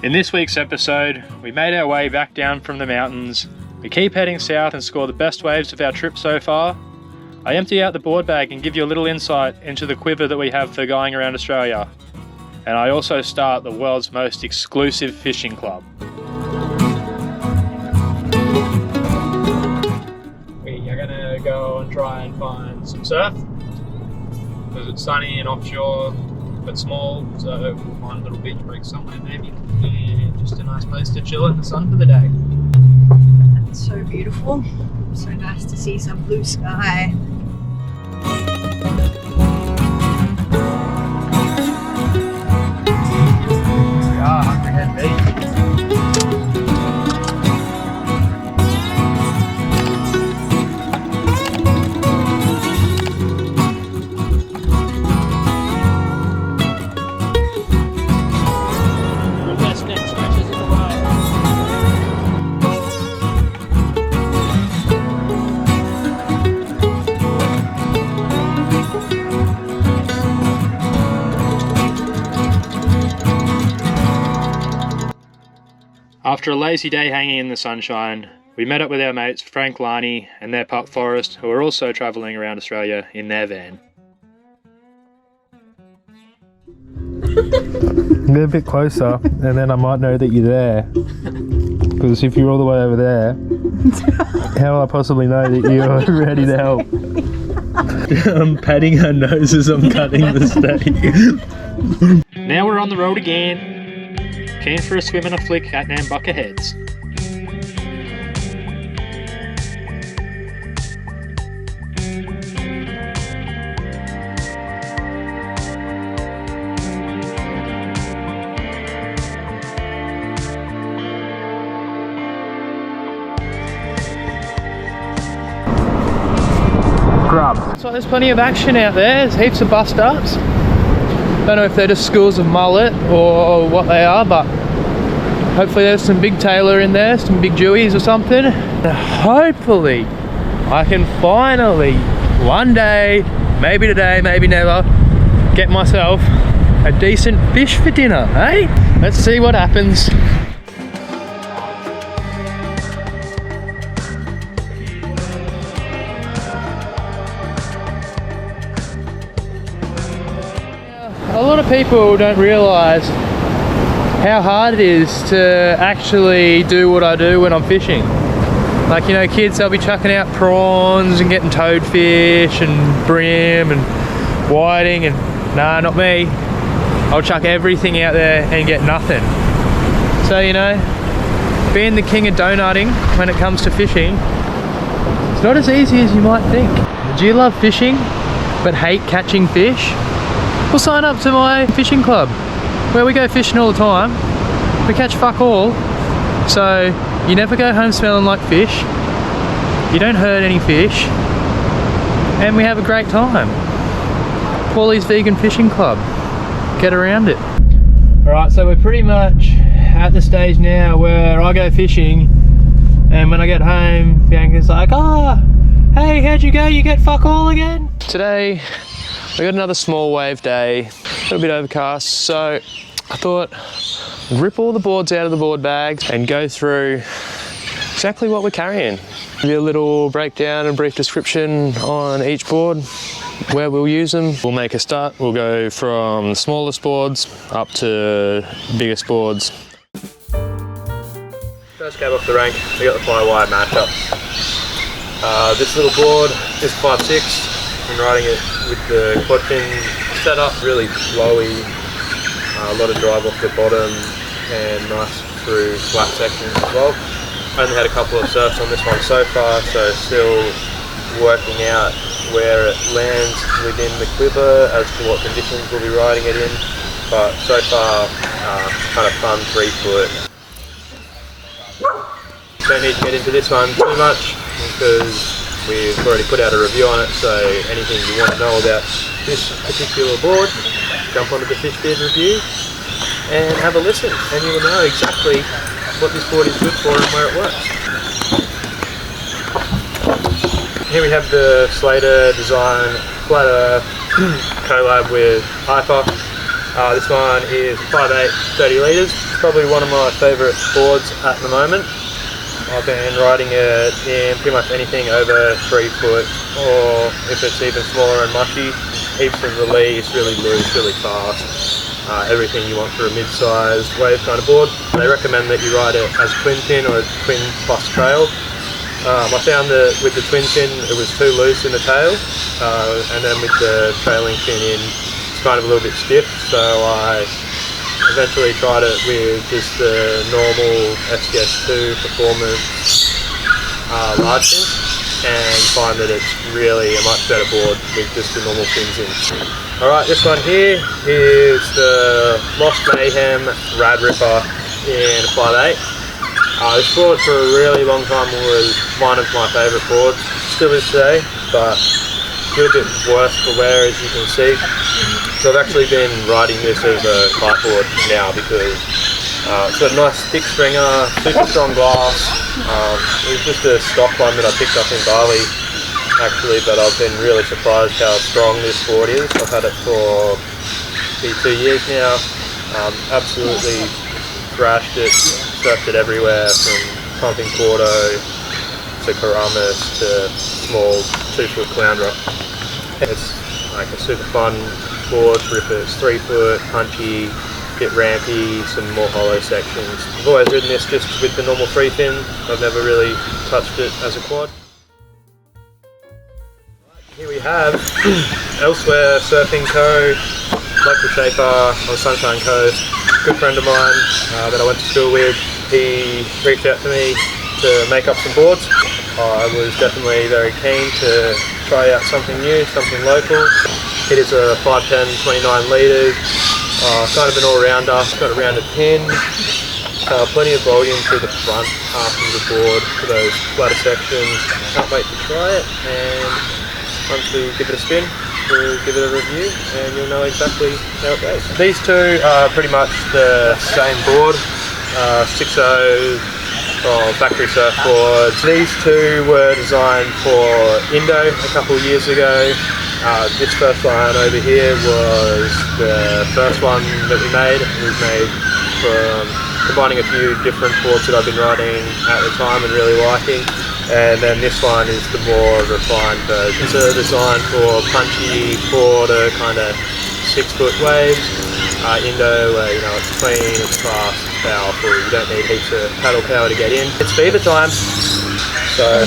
In this week's episode, we made our way back down from the mountains. We keep heading south and score the best waves of our trip so far. I empty out the board bag and give you a little insight into the quiver that we have for going around Australia. And I also start the world's most exclusive fishing club. We are going to go and try and find some surf, because it's sunny and offshore but small, so we'll find a little beach break somewhere maybe, and just a nice place to chill in the sun for the day. It's so beautiful, so nice to see some blue sky. We are Hungry Head Beach. After a lazy day hanging in the sunshine, we met up with our mates Frank, Lani and their pup Forrest, who are also travelling around Australia in their van. Get a bit closer and then I might know that you're there. Because if you're all the way over there, how will I possibly know that you're ready to help? I'm patting her nose as I'm cutting the steak. Now we're on the road again. Keen for a swim and a flick at Nambucca Heads. Grub. So there's plenty of action out there. There's heaps of bust ups. Don't know if they're just schools of mullet or what they are, but hopefully there's some big tailor in there, some big jewies or something. And hopefully I can finally, one day, maybe today, maybe never, get myself a decent fish for dinner, eh? Let's see what happens. A lot of people don't realise how hard it is to actually do what I do when I'm fishing. Like, you know, kids, they'll be chucking out prawns and getting toadfish and brim and whiting, and nah, not me. I'll chuck everything out there and get nothing. So, you know, being the king of donutting when it comes to fishing, it's not as easy as you might think. Do you love fishing but hate catching fish? Well, sign up to my fishing club, where we go fishing all the time. We catch fuck all, so you never go home smelling like fish, you don't hurt any fish, and we have a great time. Pauly's Vegan Fishing Club. Get around it. Alright, so we're pretty much at the stage now where I go fishing, and when I get home, Bianca's like, "Oh, hey, how'd you go? You get fuck all again?" Today, we got another small wave day, a little bit overcast, so I thought I'd rip all the boards out of the board bags and go through exactly what we're carrying. Give you a little breakdown and brief description on each board, where we'll use them. We'll make a start. We'll go from the smallest boards up to biggest boards. First cab off the rank, we got the fly wire matchup. This little board is 5'6". I'm riding it with the quad fin setup, really flowy, a lot of drive off the bottom and nice through flat sections as well. I only had a couple of surfs on this one so far, so still working out where it lands within the quiver as to what conditions we'll be riding it in, but so far kind of fun 3 foot. Don't need to get into this one too much because we've already put out a review on it, so anything you want to know about this particular board, jump onto the Fish Beard review and have a listen, and you will know exactly what this board is good for and where it works. Here we have the Slater design flat earth collab with Hyper. This one is 5'8", 30 litres. It's probably one of my favourite boards at the moment. I've been riding it in pretty much anything over 3 foot, or if it's even smaller and mushy, heaps of release, really loose, really fast. Everything you want for a mid-sized wave kind of board. They recommend that you ride it as a twin pin or a twin plus trail. I found that with the twin pin it was too loose in the tail, and then with the trailing pin in it's kind of a little bit stiff, so I eventually tried it with just the normal STS2 performance large pin, and find that it's really a much better board with just the normal pins in. Alright, this one here is the Lost Mayhem Rad Ripper in 5'8". This board for a really long time was one of my favourite boards, still is today, but a little bit worse for wear as you can see. So I've actually been riding this as a kiteboard now because it's got a nice thick stringer, super strong glass. It was just a stock one that I picked up in Bali actually, but I've been really surprised how strong this board is. I've had it for 2 years now. Absolutely thrashed it, surfed it everywhere from pumping Porto to Karamas to small 2-foot clounder. It's like a super fun board for if it's 3 foot, punchy, bit rampy, some more hollow sections. I've always ridden this just with the normal 3 fin. I've never really touched it as a quad. Here we have Elsewhere Surfing Co, local shaper on Sunshine Coast, good friend of mine that I went to school with. He reached out to me to make up some boards. I was definitely very keen to try out something new, something local. It is a 510 29 litres, kind of an all-rounder. It's got a rounded pin, plenty of volume through the front half of the board for those flatter sections. Can't wait to try it, and once we give it a spin, we'll give it a review and you'll know exactly how it goes. These two are pretty much the same board, 6.0 factory surfboards. These two were designed for Indo a couple of years ago. This first one over here was the first one that we made. It was made from combining a few different boards that I've been riding at the time and really liking. And then this one is the more refined version. It's designed for punchy 4 to kind of 6 foot waves. Indo, you know, it's clean, it's fast, it's powerful. You don't need heaps of paddle power to get in. It's fever time. So,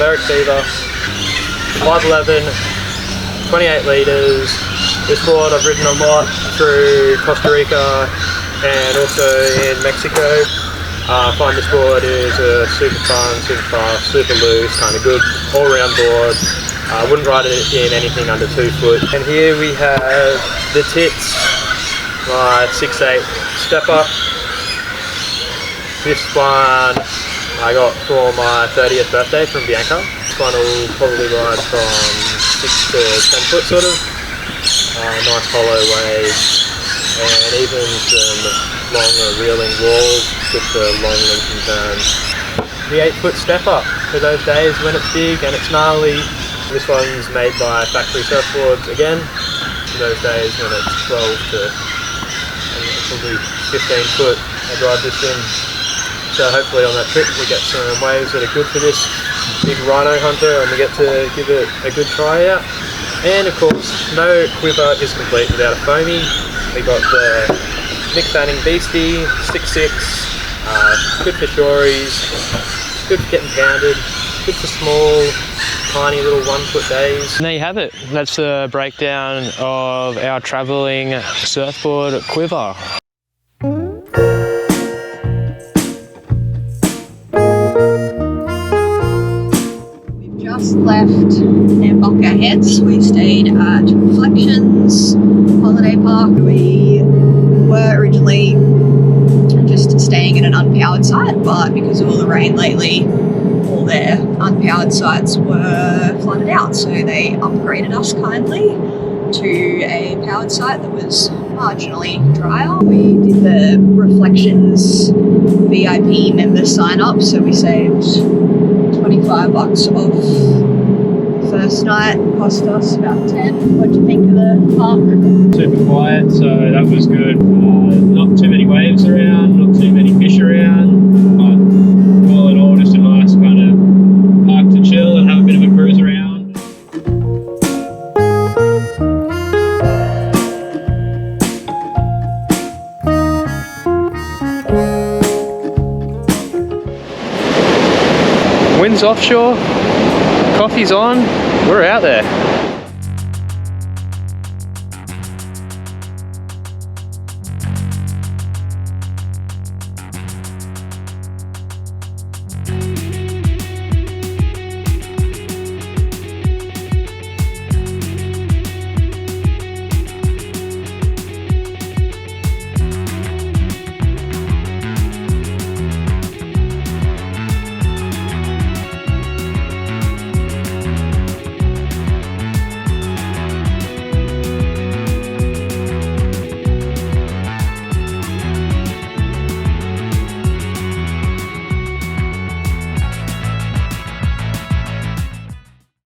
American Fever, 5'11", 28 litres. This board I've ridden a lot through Costa Rica and also in Mexico. I find this board is a super fun, super fast, super loose, kind of good all-round board. I wouldn't ride it in anything under 2 foot. And here we have the Tits, my 6'8" step up. This one I got for my 30th birthday from Bianca. This one will probably ride from 6 to 10 foot sort of. Nice hollow waves and even some longer reeling walls with the long linking turns. The 8 foot step up for those days when it's big and it's gnarly. This one's made by Factory Surfboards again, for those days when it's 12 to probably 15 foot I drive this in. So hopefully on that trip we get some waves that are good for this big rhino hunter and we get to give it a good try out. And of course, no Quiver is complete without a foamy. We got the Nick Fanning Beastie, 6'6", good for shories, good for getting pounded, good for small, tiny little 1 foot days. And there you have it. That's the breakdown of our travelling surfboard Quiver. Just left Nambucca Heads. We stayed at Reflections Holiday Park. We were originally just staying at an unpowered site, but because of all the rain lately, all their unpowered sites were flooded out, so they upgraded us kindly to a powered site that was marginally drier. We did the Reflections VIP member sign up, so we saved $25 off first night cost us about 10. What do you think of the park? Super quiet, so that was good. Not too many waves around, not too many fish around, but all in all just a nice kind of park to chill and have a bit of a cruise around. Wind's offshore, coffee's on, we're out there.